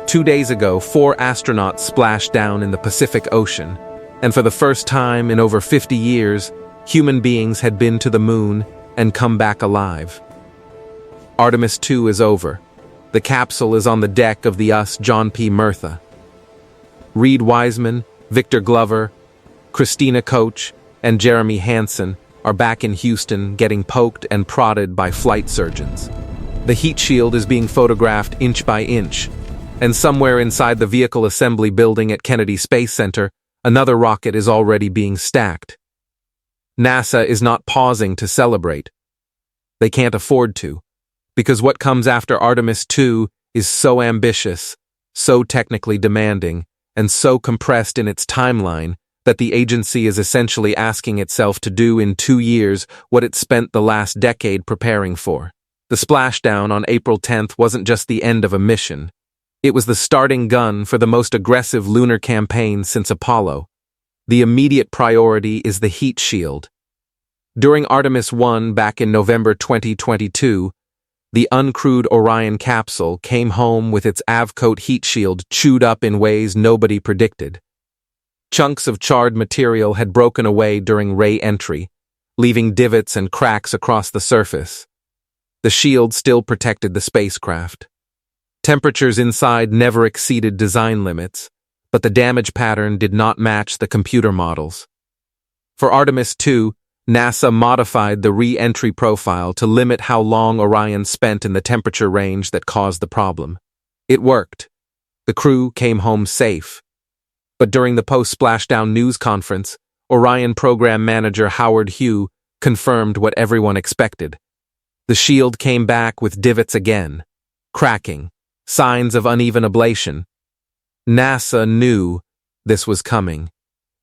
2 days ago, 4 astronauts splashed down in the Pacific Ocean, and for the first time in over 50 years, human beings had been to the moon and come back alive. Artemis II is over. The capsule is on the deck of the John P. Murtha. Reed Wiseman, Victor Glover, Christina Koch, and Jeremy Hansen are back in Houston getting poked and prodded by flight surgeons. The heat shield is being photographed inch by inch, and somewhere inside the vehicle assembly building at Kennedy Space Center, another rocket is already being stacked. NASA is not pausing to celebrate. They can't afford to, because what comes after Artemis II is so ambitious, so technically demanding, and so compressed in its timeline that the agency is essentially asking itself to do in 2 years what it spent the last decade preparing for. The splashdown on April 10th wasn't just the end of a mission. It was the starting gun for the most aggressive lunar campaign since Apollo. The immediate priority is the heat shield. During Artemis I back in November 2022, the uncrewed Orion capsule came home with its AVCOAT heat shield chewed up in ways nobody predicted. Chunks of charred material had broken away during ray entry, leaving divots and cracks across the surface. The shield still protected the spacecraft. Temperatures inside never exceeded design limits, but the damage pattern did not match the computer models. For Artemis II, NASA modified the re-entry profile to limit how long Orion spent in the temperature range that caused the problem. It worked. The crew came home safe. But during the post-splashdown news conference, Orion program manager Howard Hugh confirmed what everyone expected. The shield came back with divots again, cracking, signs of uneven ablation. NASA knew this was coming.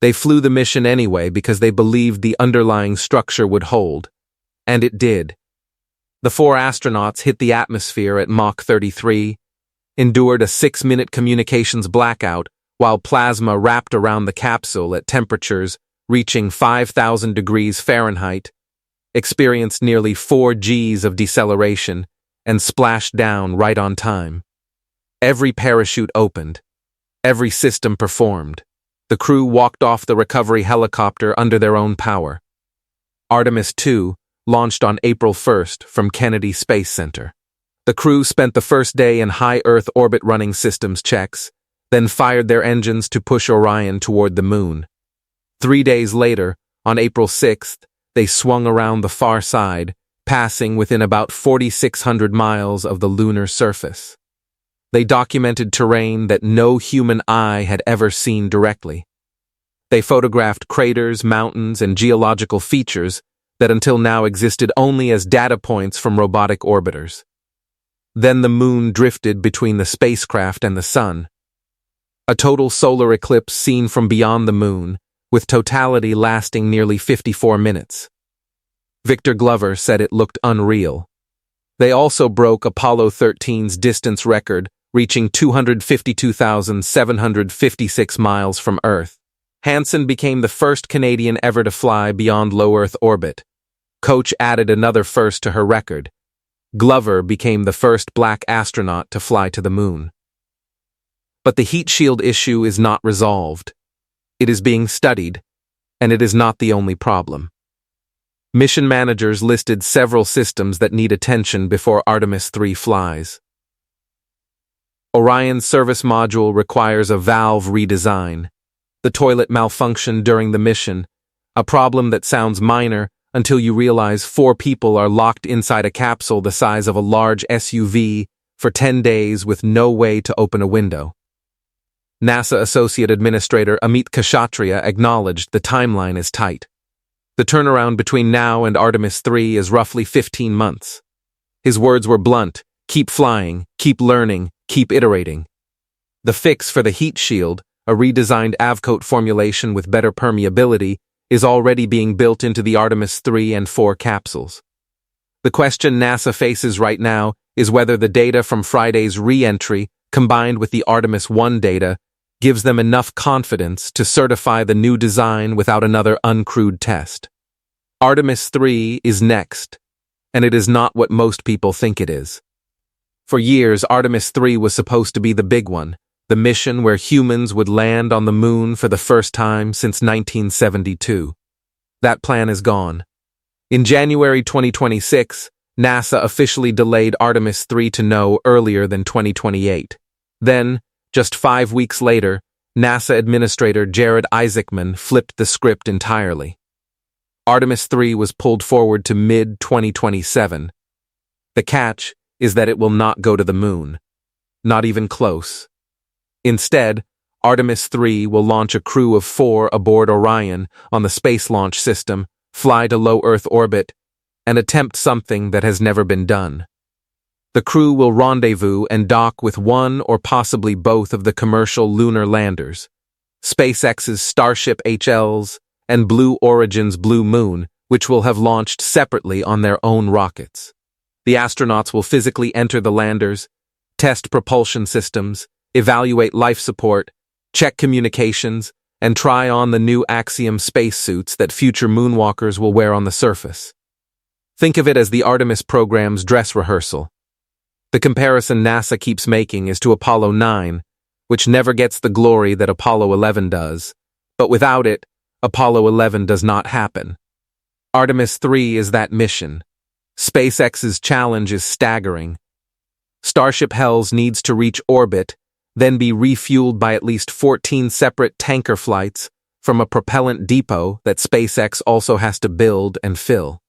They flew the mission anyway because they believed the underlying structure would hold. And it did. The 4 astronauts hit the atmosphere at Mach 33, endured a 6-minute communications blackout while plasma wrapped around the capsule at temperatures reaching 5,000 degrees Fahrenheit, experienced nearly 4 Gs of deceleration, and splashed down right on time. Every parachute opened. Every system performed. The crew walked off the recovery helicopter under their own power. Artemis II launched on April 1st from Kennedy Space Center. The crew spent the first day in high Earth orbit running systems checks, then fired their engines to push Orion toward the moon. 3 days later, on April 6th, they swung around the far side, passing within about 4,600 miles of the lunar surface. They documented terrain that no human eye had ever seen directly. They photographed craters, mountains, and geological features that until now existed only as data points from robotic orbiters. Then the moon drifted between the spacecraft and the sun. A total solar eclipse seen from beyond the moon, with totality lasting nearly 54 minutes. Victor Glover said it looked unreal. They also broke Apollo 13's distance record, reaching 252,756 miles from Earth. Hansen became the first Canadian ever to fly beyond low Earth orbit. Koch added another first to her record. Glover became the first black astronaut to fly to the moon. But the heat shield issue is not resolved. It is being studied, and it is not the only problem. Mission managers listed several systems that need attention before Artemis III flies. Orion's service module requires a valve redesign. The toilet malfunctioned during the mission, a problem that sounds minor until you realize 4 people are locked inside a capsule the size of a large SUV for 10 days with no way to open a window. NASA Associate Administrator Amit Kshatriya acknowledged the timeline is tight. The turnaround between now and Artemis III is roughly 15 months. His words were blunt: keep flying, keep learning, keep iterating. The fix for the heat shield, a redesigned AVCOAT formulation with better permeability, is already being built into the Artemis III and IV capsules. The question NASA faces right now is whether the data from Friday's re-entry, combined with the Artemis I data, gives them enough confidence to certify the new design without another uncrewed test. Artemis III is next, and it is not what most people think it is. For years, Artemis III was supposed to be the big one, the mission where humans would land on the moon for the first time since 1972. That plan is gone. In January 2026, NASA officially delayed Artemis III to no earlier than 2028. Then, just 5 weeks later, NASA Administrator Jared Isaacman flipped the script entirely. Artemis III was pulled forward to mid-2027. The catch is that it will not go to the moon. Not even close. Instead, Artemis III will launch a crew of 4 aboard Orion on the Space Launch System, fly to low Earth orbit, and attempt something that has never been done. The crew will rendezvous and dock with one or possibly both of the commercial lunar landers, SpaceX's Starship HLs and Blue Origin's Blue Moon, which will have launched separately on their own rockets. The astronauts will physically enter the landers, test propulsion systems, evaluate life support, check communications, and try on the new Axiom spacesuits that future moonwalkers will wear on the surface. Think of it as the Artemis program's dress rehearsal. The comparison NASA keeps making is to Apollo 9, which never gets the glory that Apollo 11 does, but without it, Apollo 11 does not happen. Artemis III is that mission. SpaceX's challenge is staggering. Starship Hells needs to reach orbit, then be refueled by at least 14 separate tanker flights from a propellant depot that SpaceX also has to build and fill.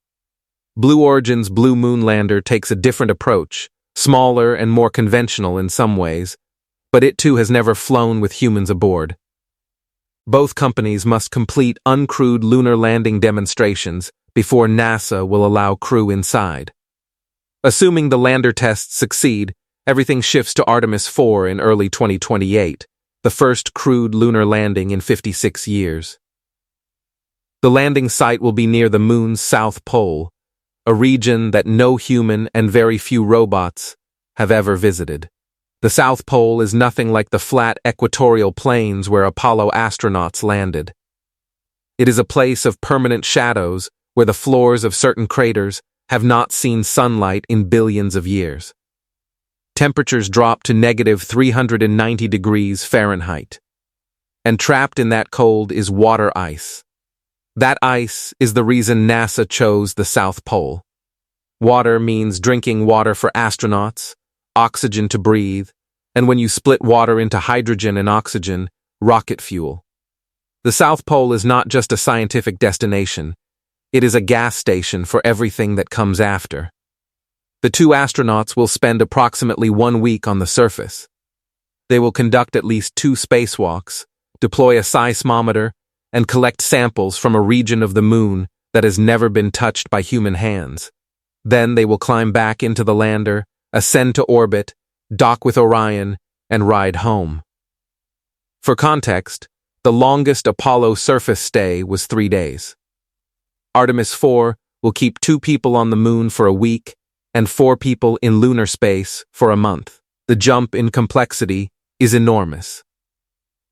Blue Origin's Blue Moon lander takes a different approach, smaller and more conventional in some ways, but it too has never flown with humans aboard. Both companies must complete uncrewed lunar landing demonstrations before NASA will allow crew inside. Assuming the lander tests succeed, everything shifts to Artemis IV in early 2028, the first crewed lunar landing in 56 years. The landing site will be near the moon's south pole, a region that no human and very few robots have ever visited. The South Pole is nothing like the flat equatorial plains where Apollo astronauts landed. It is a place of permanent shadows where the floors of certain craters have not seen sunlight in billions of years. Temperatures drop to negative 390 degrees Fahrenheit. And trapped in that cold is water ice. That ice is the reason NASA chose the South Pole. Water means drinking water for astronauts, oxygen to breathe, and when you split water into hydrogen and oxygen, rocket fuel. The South Pole is not just a scientific destination, it is a gas station for everything that comes after. The 2 astronauts will spend approximately 1 week on the surface. They will conduct at least 2 spacewalks, deploy a seismometer, and collect samples from a region of the moon that has never been touched by human hands. Then they will climb back into the lander, ascend to orbit, dock with Orion, and ride home. For context, the longest Apollo surface stay was 3 days. Artemis IV will keep 2 people on the moon for a week and 4 people in lunar space for a month. The jump in complexity is enormous.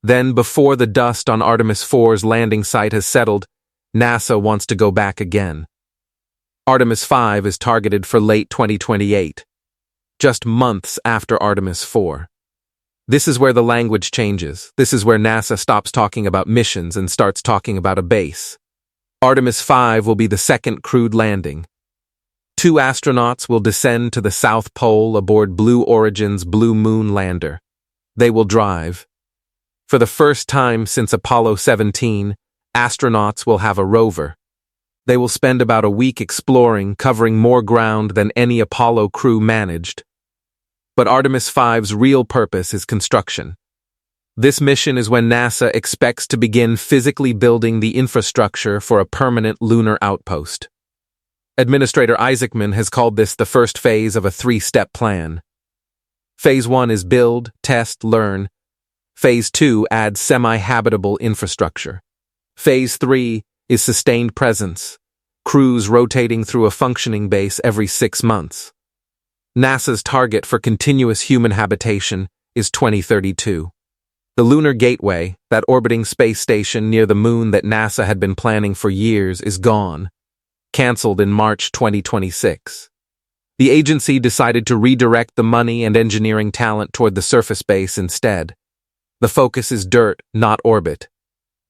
Then, before the dust on Artemis IV's landing site has settled, NASA wants to go back again. Artemis V is targeted for late 2028, just months after Artemis IV. This is where the language changes. This is where NASA stops talking about missions and starts talking about a base. Artemis V will be the second crewed landing. 2 astronauts will descend to the South Pole aboard Blue Origin's Blue Moon lander. They will drive. For the first time since Apollo 17, astronauts will have a rover. They will spend about a week exploring, covering more ground than any Apollo crew managed. But Artemis V's real purpose is construction. This mission is when NASA expects to begin physically building the infrastructure for a permanent lunar outpost. Administrator Isaacman has called this the first phase of a 3-step plan. Phase 1 is build, test, learn. Phase 2 adds semi-habitable infrastructure. Phase 3 is sustained presence, crews rotating through a functioning base every 6 months. NASA's target for continuous human habitation is 2032. The Lunar Gateway, that orbiting space station near the moon that NASA had been planning for years, is gone, canceled in March 2026. the agency decided to redirect the money and engineering talent toward the surface base instead. The focus is dirt, not orbit.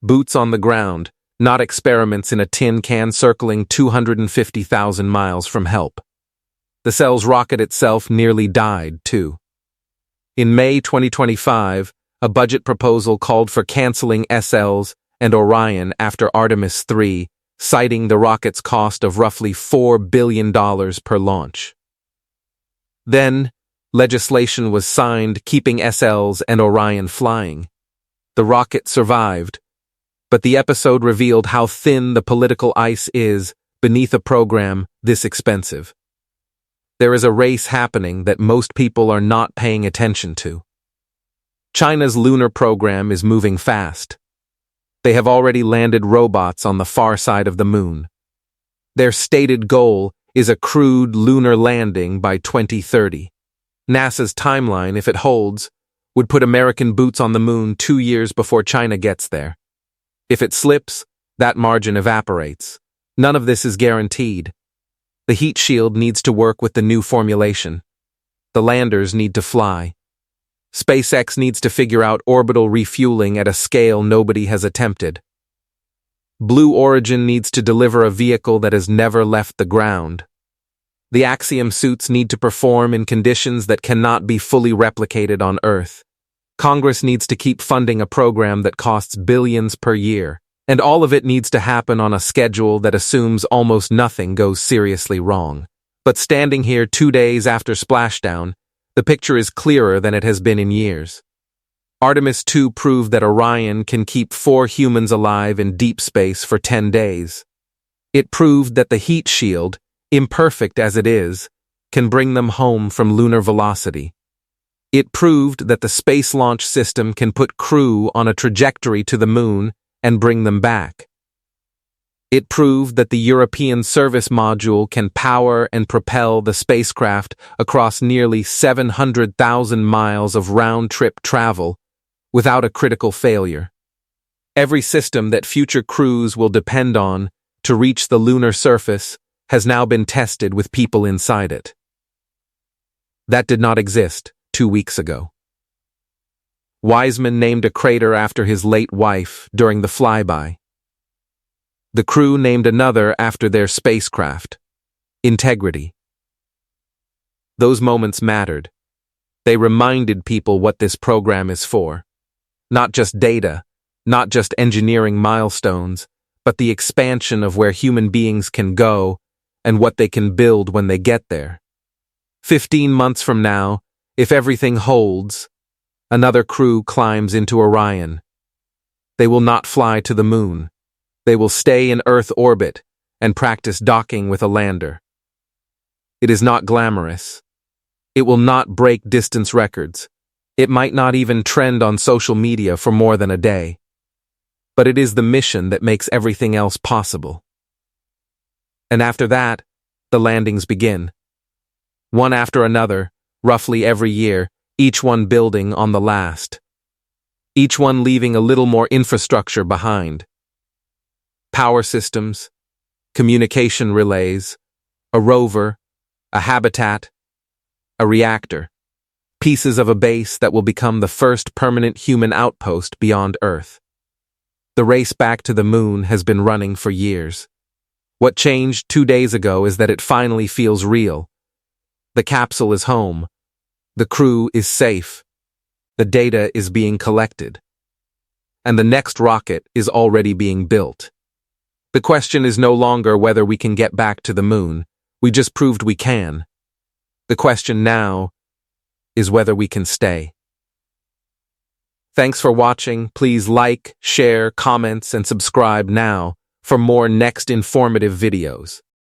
Boots on the ground, not experiments in a tin can circling 250,000 miles from help. The Cell's rocket itself nearly died, too. In May 2025, a budget proposal called for canceling SLs and Orion after Artemis III, citing the rocket's cost of roughly $4 billion per launch. Then, legislation was signed keeping SLs and Orion flying. The rocket survived, but the episode revealed how thin the political ice is beneath a program this expensive. There is a race happening that most people are not paying attention to. China's lunar program is moving fast. They have already landed robots on the far side of the moon. Their stated goal is a crewed lunar landing by 2030. NASA's timeline, if it holds, would put American boots on the moon 2 years before China gets there. If it slips, that margin evaporates. None of this is guaranteed. The heat shield needs to work with the new formulation. The landers need to fly. SpaceX needs to figure out orbital refueling at a scale nobody has attempted. Blue Origin needs to deliver a vehicle that has never left the ground. The Axiom suits need to perform in conditions that cannot be fully replicated on Earth. Congress needs to keep funding a program that costs billions per year, and all of it needs to happen on a schedule that assumes almost nothing goes seriously wrong. But standing here 2 days after splashdown, the picture is clearer than it has been in years. Artemis II proved that Orion can keep 4 humans alive in deep space for 10 days. It proved that the heat shield, imperfect as it is, can bring them home from lunar velocity. It proved that the space launch system can put crew on a trajectory to the moon and bring them back. It proved that the European service module can power and propel the spacecraft across nearly 700,000 miles of round-trip travel without a critical failure. Every system that future crews will depend on to reach the lunar surface has now been tested with people inside it. That did not exist 2 weeks ago. Wiseman named a crater after his late wife during the flyby. The crew named another after their spacecraft, Integrity. Those moments mattered. They reminded people what this program is for. Not just data, not just engineering milestones, but the expansion of where human beings can go and what they can build when they get there. 15 months from now, if everything holds, another crew climbs into Orion. They will not fly to the moon. They will stay in Earth orbit and practice docking with a lander. It is not glamorous. It will not break distance records. It might not even trend on social media for more than a day. But it is the mission that makes everything else possible. And after that, the landings begin. One after another, roughly every year, each one building on the last. Each one leaving a little more infrastructure behind. Power systems, communication relays, a rover, a habitat, a reactor, pieces of a base that will become the first permanent human outpost beyond Earth. The race back to the moon has been running for years. What changed 2 days ago is that it finally feels real. The capsule is home. The crew is safe. The data is being collected. And the next rocket is already being built. The question is no longer whether we can get back to the moon. We just proved we can. The question now is whether we can stay. Thanks for watching. Please like, share, comments, and subscribe now for more next informative videos.